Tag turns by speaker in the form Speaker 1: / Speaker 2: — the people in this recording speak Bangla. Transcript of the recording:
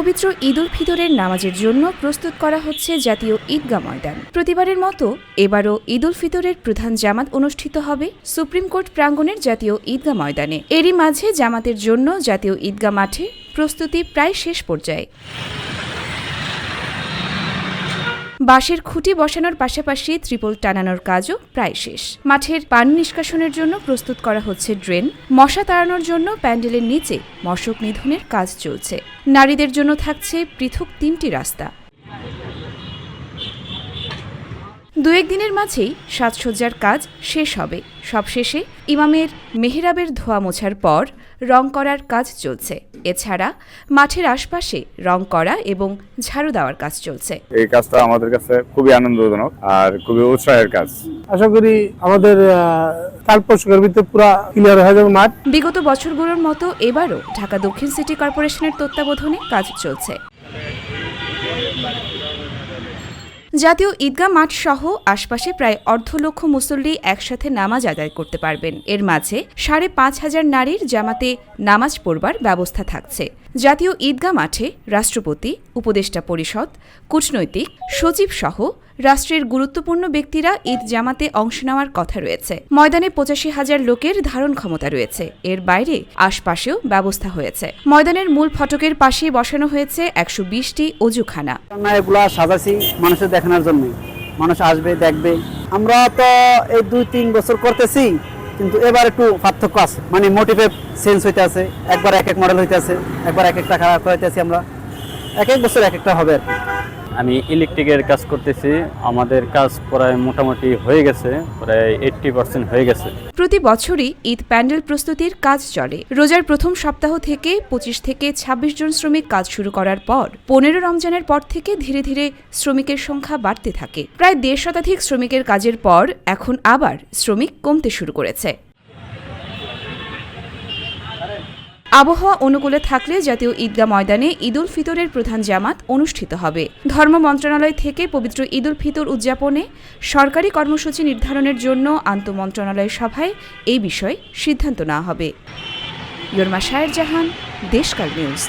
Speaker 1: পবিত্র ঈদ উল ফিতরের নামাজের জন্য প্রস্তুত করা হচ্ছে জাতীয় ঈদগাহ ময়দান। প্রতিবারের মতো এবারও ঈদ উল ফিতরের প্রধান জামাত অনুষ্ঠিত হবে সুপ্রিম কোর্ট প্রাঙ্গণের জাতীয় ঈদগাহ ময়দানে। এরই মাঝে জামাতের জন্য জাতীয় ঈদগাহ মাঠে প্রস্তুতি প্রায় শেষ পর্যায়ে। বাঁশের খুঁটি বসানোর পাশাপাশি ত্রিপল টানানোর কাজও প্রায় শেষ। মাঠের পানি নিষ্কাশনের জন্য প্রস্তুত করা হচ্ছে ড্রেন। মশা তাড়ানোর জন্য প্যান্ডেলের নিচে মশক নিধনের কাজ চলছে। নারীদের জন্য থাকছে পৃথক 3টি রাস্তা। দু-এক দিনের মাঝেই সাজসজ্জার কাজ শেষ হবে। সবশেষে ইমামের মেহরাবের ধোয়া মোছার পর রং করার কাজ চলছে। এছাড়া মাঠের আশপাশে রং করা এবং ঝাড়ু দেওয়ার কাজ চলছে।
Speaker 2: এই কাজটা আমাদের কাছে খুবই আনন্দজনক আর খুবই উৎসাহের কাজ।
Speaker 3: আশা করি আমাদের কাল পরশুর ভিতরে পুরো ক্লিয়ার হয়ে যাবে মাঠ।
Speaker 1: বিগত বছরগুলোর মতো এবারও ঢাকা দক্ষিণ সিটি কর্পোরেশনের তত্ত্বাবধানে কাজ চলছে। জাতীয় ঈদগাহ মাঠ সহ আশপাশে প্রায় 1.5 লক্ষ মুসল্লি একসাথে নামাজ আদায় করতে পারবেন। এর মাঝে 5,500 নারীর জামাতে নামাজ পড়বার ব্যবস্থা থাকছে। জাতীয় ঈদগাহ মাঠে রাষ্ট্রপতি, উপদেষ্টা পরিষদ, কূটনৈতিক সচিব সহ রাষ্ট্রের গুরুত্বপূর্ণ ব্যক্তিরা ঈদ জামাতে অংশ নেওয়ার কথা রয়েছে। ময়দানে 85,000 লোকের ধারণ ক্ষমতা রয়েছে। এর বাইরে আশপাশেও ব্যবস্থা হয়েছে। ময়দানের মূল ফটকের পাশে বসানো হয়েছে 120টি অজুখানা।
Speaker 4: এগুলা সাজাইছি মানুষের দেখানোর জন্য, মানুষ আসবে দেখবে। আমরা তো এই 2-3 বছর করতেছি, কিন্তু এবার একটু পার্থক্য আছে, মানে মোটিভে চেঞ্জ হইতে আছে। একবার এক মডেল হইতে আছে, একবার এক একটা খারাপ হইতেছি। আমরা এক বছর এক একটা হবে আর কি।
Speaker 5: আমি ইলেকট্রিকের কাজ করতেছি। আমাদের কাজ প্রায় মোটামুটি হয়ে গেছে, প্রায় 80% হয়ে গেছে।
Speaker 1: প্রতি বছরই ঈদ প্যান্ডেল প্রস্তুতির কাজ চলে। রোজার প্রথম সপ্তাহ থেকে 25 থেকে 26 জন শ্রমিক কাজ শুরু করার পর 15 রমজানের পর থেকে ধীরে ধীরে শ্রমিকের সংখ্যা বাড়তে থাকে। প্রায় 1.5 শতাধিক শ্রমিকের কাজের পর এখন আবার শ্রমিক কমতে শুরু করেছে। আবহাওয়া অনুকূলে থাকলে জাতীয় ঈদগাহ ময়দানে ঈদ উল ফিতরের প্রধান জামাত অনুষ্ঠিত হবে। ধর্ম মন্ত্রণালয় থেকে পবিত্র ঈদ উল ফিতর উদযাপনে সরকারি কর্মসূচি নির্ধারণের জন্য আন্তঃমন্ত্রণালয় সভায় এই বিষয়ে সিদ্ধান্ত নেওয়া হবে। ইয়র্মা শায়ের জাহান, দেশকাল নিউজ।